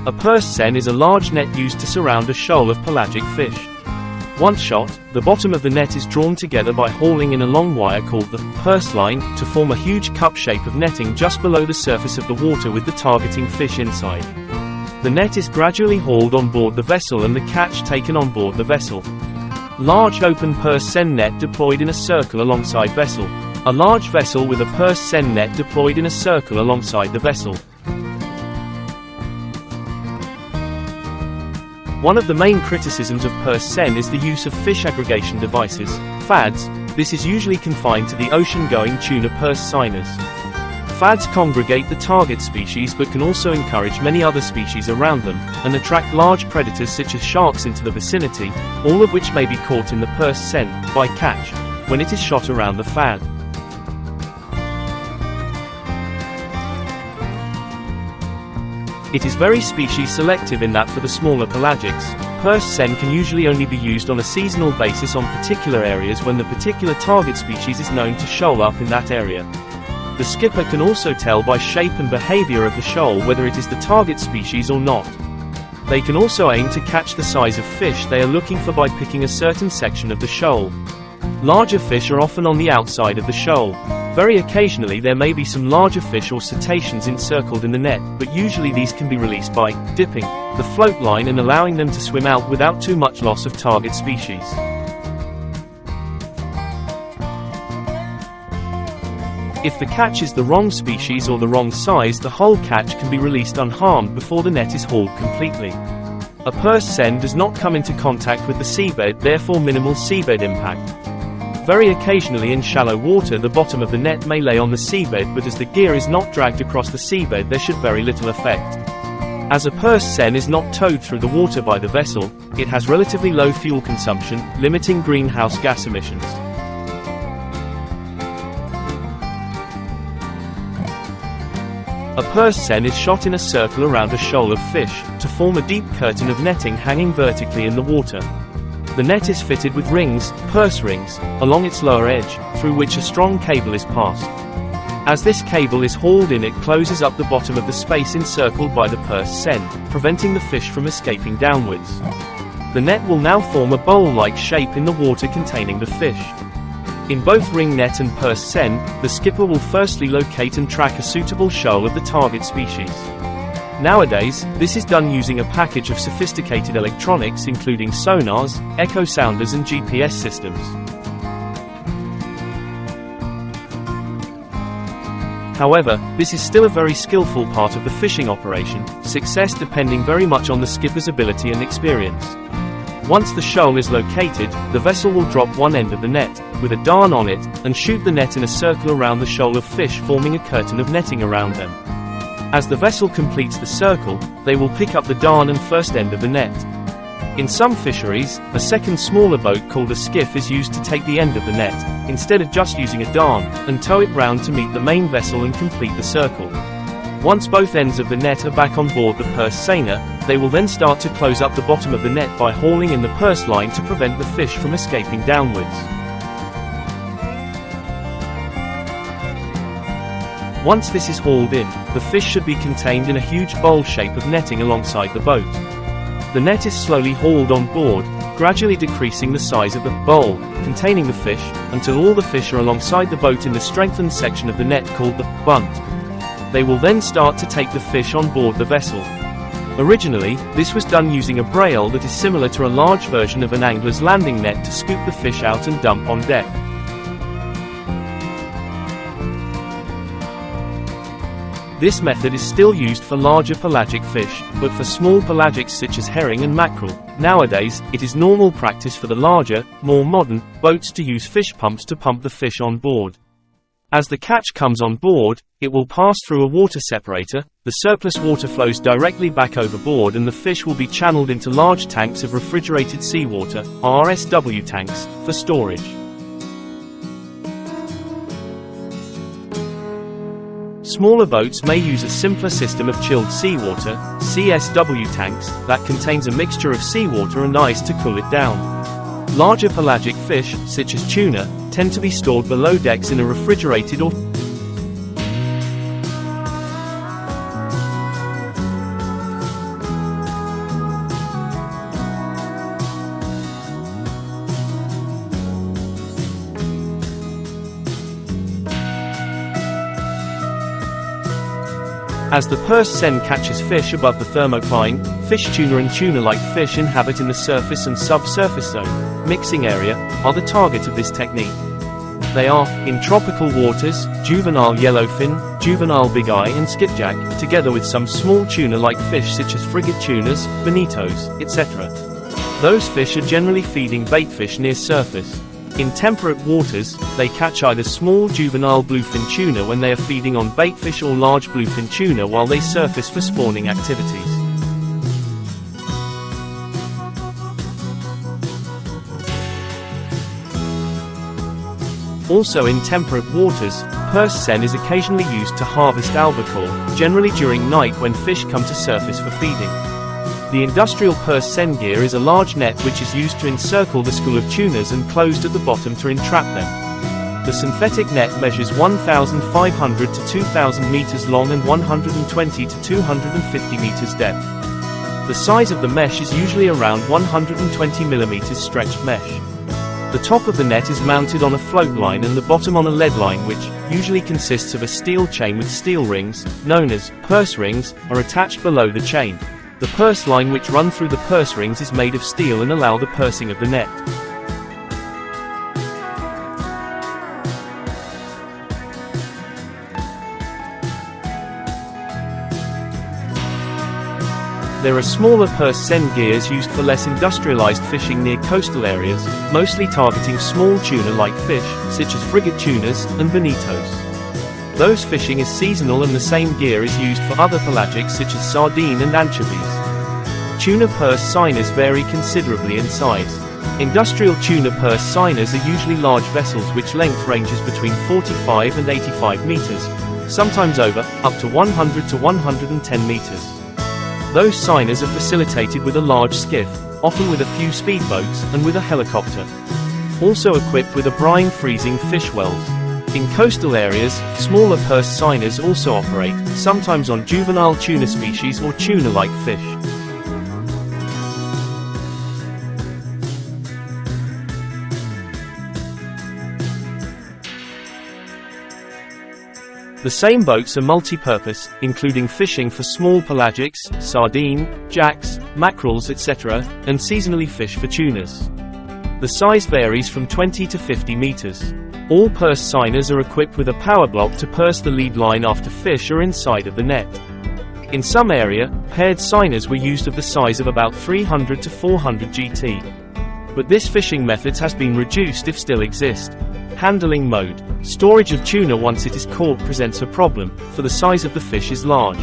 A purse seine is a large net used to surround a shoal of pelagic fish. Once shot, the bottom of the net is drawn together by hauling in a long wire called the purse line to form a huge cup shape of netting just below the surface of the water with the targeting fish inside. The net is gradually hauled on board the vessel and the catch taken on board the vessel. Large open purse seine net deployed in a circle alongside vessel. A large vessel with a purse seine net deployed in a circle alongside the vessel. One of the main criticisms of purse seine is the use of fish aggregation devices, FADs. This is usually confined to the ocean-going tuna purse seiners. FADs congregate the target species but can also encourage many other species around them, and attract large predators such as sharks into the vicinity, all of which may be caught in the purse seine, by catch, when it is shot around the FAD. It is very species selective in that for the smaller pelagics, purse seine can usually only be used on a seasonal basis on particular areas when the particular target species is known to shoal up in that area. The skipper can also tell by shape and behavior of the shoal whether it is the target species or not. They can also aim to catch the size of fish they are looking for by picking a certain section of the shoal. Larger fish are often on the outside of the shoal. Very occasionally there may be some larger fish or cetaceans encircled in the net, but usually these can be released by dipping the float line and allowing them to swim out without too much loss of target species. If the catch is the wrong species or the wrong size, the whole catch can be released unharmed before the net is hauled completely. A purse seine does not come into contact with the seabed, therefore minimal seabed impact. Very occasionally in shallow water the bottom of the net may lay on the seabed, but as the gear is not dragged across the seabed there should very little effect. As a purse seine is not towed through the water by the vessel, it has relatively low fuel consumption, limiting greenhouse gas emissions. A purse seine is shot in a circle around a shoal of fish, to form a deep curtain of netting hanging vertically in the water. The net is fitted with rings, purse rings, along its lower edge, through which a strong cable is passed. As this cable is hauled in, it closes up the bottom of the space encircled by the purse seine, preventing the fish from escaping downwards. The net will now form a bowl-like shape in the water containing the fish. In both ring net and purse seine, the skipper will firstly locate and track a suitable shoal of the target species. Nowadays, this is done using a package of sophisticated electronics including sonars, echo sounders and GPS systems. However, this is still a very skillful part of the fishing operation, success depending very much on the skipper's ability and experience. Once the shoal is located, the vessel will drop one end of the net, with a darn on it, and shoot the net in a circle around the shoal of fish, forming a curtain of netting around them. As the vessel completes the circle, they will pick up the darn and first end of the net. In some fisheries, a second smaller boat called a skiff is used to take the end of the net, instead of just using a darn, and tow it round to meet the main vessel and complete the circle. Once both ends of the net are back on board the purse seiner, they will then start to close up the bottom of the net by hauling in the purse line to prevent the fish from escaping downwards. Once this is hauled in, the fish should be contained in a huge bowl shape of netting alongside the boat. The net is slowly hauled on board, gradually decreasing the size of the bowl containing the fish, until all the fish are alongside the boat in the strengthened section of the net called the bunt. They will then start to take the fish on board the vessel. Originally, this was done using a braille that is similar to a large version of an angler's landing net to scoop the fish out and dump on deck. This method is still used for larger pelagic fish, but for small pelagics such as herring and mackerel, nowadays, it is normal practice for the larger, more modern, boats to use fish pumps to pump the fish on board. As the catch comes on board, it will pass through a water separator, the surplus water flows directly back overboard and the fish will be channeled into large tanks of refrigerated seawater, RSW tanks, for storage. Smaller boats may use a simpler system of chilled seawater, CSW tanks, that contains a mixture of seawater and ice to cool it down. Larger pelagic fish, such as tuna, tend to be stored below decks in a refrigerated or As the purse seine catches fish above the thermocline, fish tuna and tuna-like fish inhabit in the surface and subsurface zone, mixing area, are the target of this technique. They are, in tropical waters, juvenile yellowfin, juvenile big-eye and skipjack, together with some small tuna-like fish such as frigate tunas, bonitos, etc. Those fish are generally feeding baitfish near surface. In temperate waters, they catch either small juvenile bluefin tuna when they are feeding on baitfish or large bluefin tuna while they surface for spawning activities. Also in temperate waters, purse seine is occasionally used to harvest albacore, generally during night when fish come to surface for feeding. The industrial purse seine gear is a large net which is used to encircle the school of tunas and closed at the bottom to entrap them. The synthetic net measures 1,500 to 2,000 meters long and 120 to 250 meters depth. The size of the mesh is usually around 120 millimeters stretched mesh. The top of the net is mounted on a float line and the bottom on a lead line which, usually consists of a steel chain with steel rings, known as purse rings, are attached below the chain. The purse line which run through the purse rings is made of steel and allow the pursing of the net. There are smaller purse seine gears used for less industrialized fishing near coastal areas, mostly targeting small tuna-like fish, such as frigate tunas and bonitos. Those fishing is seasonal and the same gear is used for other pelagics such as sardine and anchovies. Tuna purse seiners vary considerably in size. Industrial tuna purse seiners are usually large vessels which length ranges between 45 and 85 meters, sometimes up to 100 to 110 meters. Those seiners are facilitated with a large skiff, often with a few speedboats, and with a helicopter. Also equipped with a brine freezing fish wells. In coastal areas, smaller purse seiners also operate, sometimes on juvenile tuna species or tuna-like fish. The same boats are multi-purpose, including fishing for small pelagics, sardine, jacks, mackerels etc., and seasonally fish for tunas. The size varies from 20 to 50 meters. All purse seiners are equipped with a power block to purse the lead line after fish are inside of the net. In some area, paired seiners were used of the size of about 300 to 400 GT. But this fishing method has been reduced if still exist. Handling mode. Storage of tuna once it is caught presents a problem, for the size of the fish is large.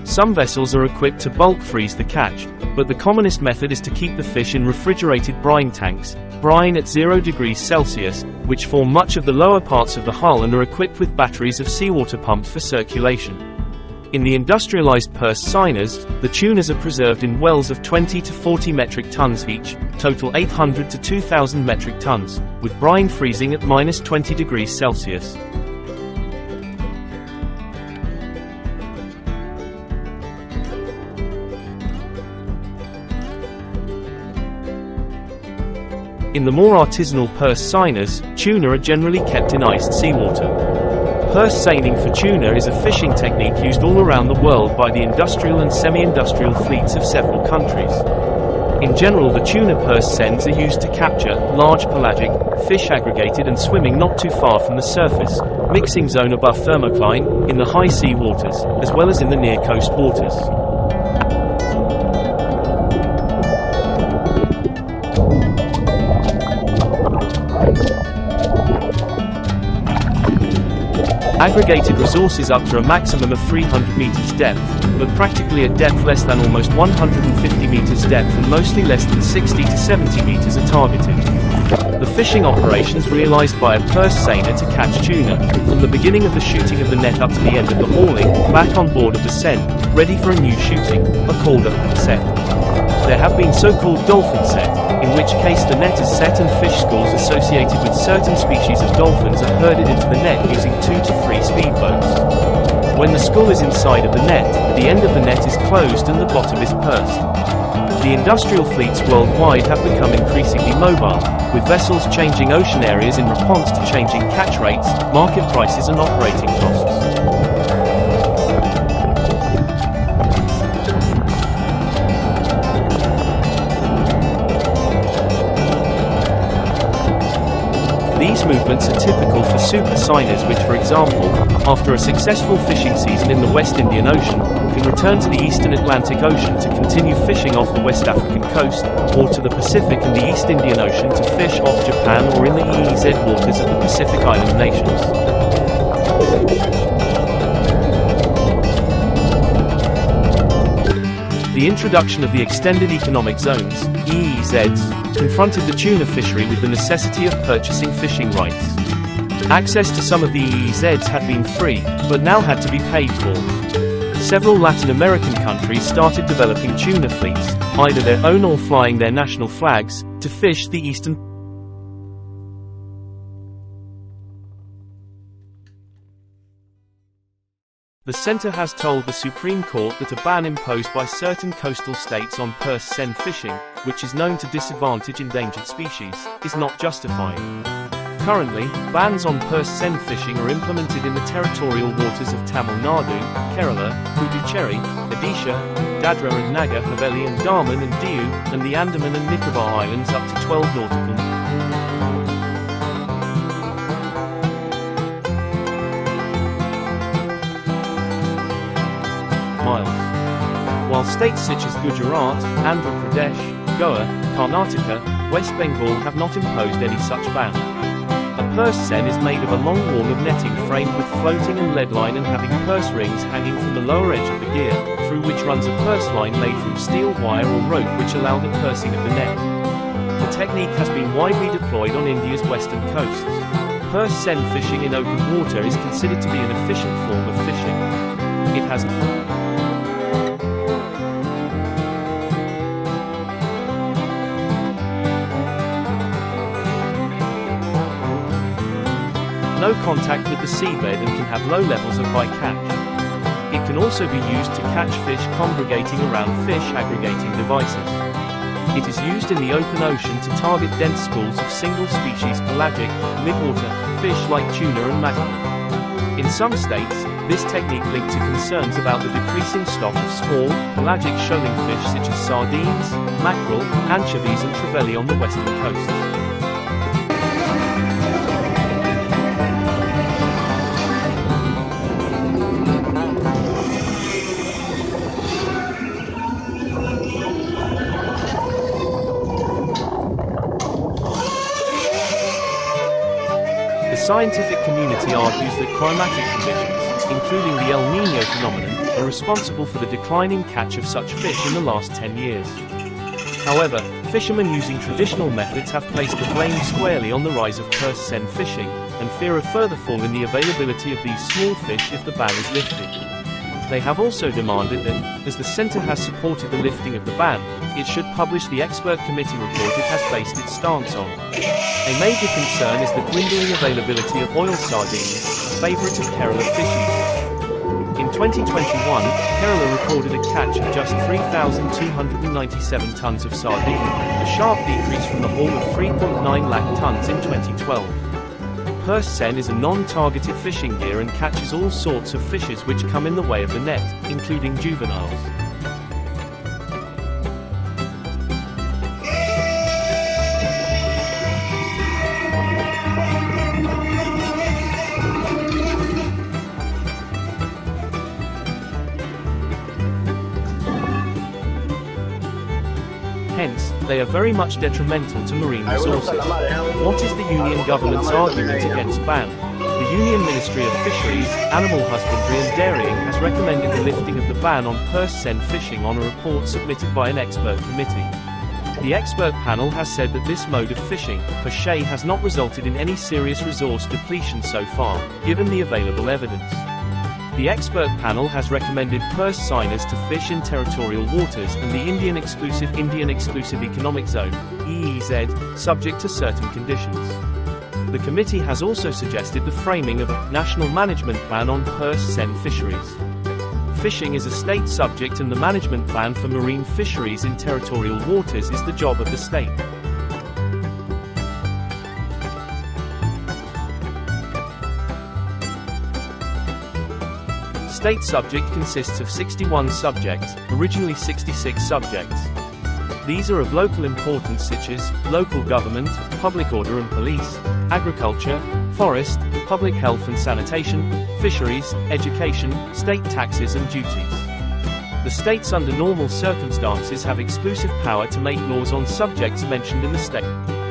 Some vessels are equipped to bulk freeze the catch, but the commonest method is to keep the fish in refrigerated brine tanks, brine at 0 degrees Celsius, which form much of the lower parts of the hull and are equipped with batteries of seawater pumps for circulation. In the industrialized purse seiners, the tunas are preserved in wells of 20 to 40 metric tons each, total 800 to 2,000 metric tons, with brine freezing at -20 degrees Celsius. In the more artisanal purse seiners, tuna are generally kept in iced seawater. Purse seining for tuna is a fishing technique used all around the world by the industrial and semi-industrial fleets of several countries. In general, the tuna purse seines are used to capture large pelagic fish aggregated and swimming not too far from the surface, mixing zone above thermocline, in the high sea waters, as well as in the near coast waters. Aggregated resources up to a maximum of 300 meters depth, but practically at depth less than almost 150 meters depth and mostly less than 60 to 70 meters are targeted. The fishing operations realized by a purse seiner to catch tuna, from the beginning of the shooting of the net up to the end of the hauling, back on board of the seine, ready for a new shooting, are called a set. There have been so-called dolphin set, in which case the net is set and fish schools associated with certain species of dolphins are herded into the net using 2 to 3 speedboats. When the skull is inside of the net, the end of the net is closed and the bottom is pursed. The industrial fleets worldwide have become increasingly mobile, with vessels changing ocean areas in response to changing catch rates, market prices and operating costs. These movements are typical for super Seiners which, for example, after a successful fishing season in the West Indian Ocean, can return to the Eastern Atlantic Ocean to continue fishing off the West African coast, or to the Pacific and the East Indian Ocean to fish off Japan or in the EEZ waters of the Pacific Island nations. The introduction of the Extended Economic Zones, EEZs, confronted the tuna fishery with the necessity of purchasing fishing rights. Access to some of the EEZs had been free, but now had to be paid for. Several Latin American countries started developing tuna fleets, either their own or flying their national flags, to fish the eastern. The center has told the Supreme Court that a ban imposed by certain coastal states on purse seine fishing, which is known to disadvantage endangered species, is not justified. Currently, bans on purse seine fishing are implemented in the territorial waters of Tamil Nadu, Kerala, Puducherry, Odisha, Dadra and Nagar Haveli and Daman and Diu, and the Andaman and Nicobar Islands up to 12 nautical miles. While states such as Gujarat, Andhra Pradesh, Goa, Karnataka, West Bengal have not imposed any such ban. A purse seine is made of a long wall of netting framed with floating and lead line and having purse rings hanging from the lower edge of the gear, through which runs a purse line made from steel wire or rope which allow the pursing of the net. The technique has been widely deployed on India's western coasts. Purse seine fishing in open water is considered to be an efficient form of fishing. It has no contact with the seabed and can have low levels of bycatch. It can also be used to catch fish congregating around fish aggregating devices. It is used in the open ocean to target dense schools of single-species pelagic, midwater, fish like tuna and mackerel. In some states, this technique linked to concerns about the decreasing stock of small, pelagic shoaling fish such as sardines, mackerel, anchovies and trevally on the western coasts. The scientific community argues that climatic conditions, including the El Niño phenomenon, are responsible for the declining catch of such fish in the last 10 years. However, fishermen using traditional methods have placed the blame squarely on the rise of purse seine fishing, and fear a further fall in the availability of these small fish if the ban is lifted. They have also demanded that, as the center has supported the lifting of the ban, it should publish the expert committee report it has based its stance on. A major concern is the dwindling availability of oil sardines, a favorite of Kerala fisheries. In 2021, Kerala recorded a catch of just 3,297 tons of sardine, a sharp decrease from the haul of 3.9 lakh tons in 2012. Purse seine is a non-targeted fishing gear and catches all sorts of fishes which come in the way of the net, including juveniles. Hence, they are very much detrimental to marine resources. What is the Union government's argument against ban? The Union Ministry of Fisheries, Animal Husbandry and Dairying has recommended the lifting of the ban on purse seine fishing on a report submitted by an expert committee. The expert panel has said that this mode of fishing, per se, has not resulted in any serious resource depletion so far, given the available evidence. The expert panel has recommended purse seiners to fish in territorial waters and the Indian Exclusive Economic Zone, EEZ, subject to certain conditions. The committee has also suggested the framing of a national management plan on purse-seine fisheries. Fishing is a state subject and the management plan for marine fisheries in territorial waters is the job of the state. State subject consists of 61 subjects, originally 66 subjects. These are of local importance such as local government, public order and police, agriculture, forest, public health and sanitation, fisheries, education, state taxes and duties. The states under normal circumstances have exclusive power to make laws on subjects mentioned in the state.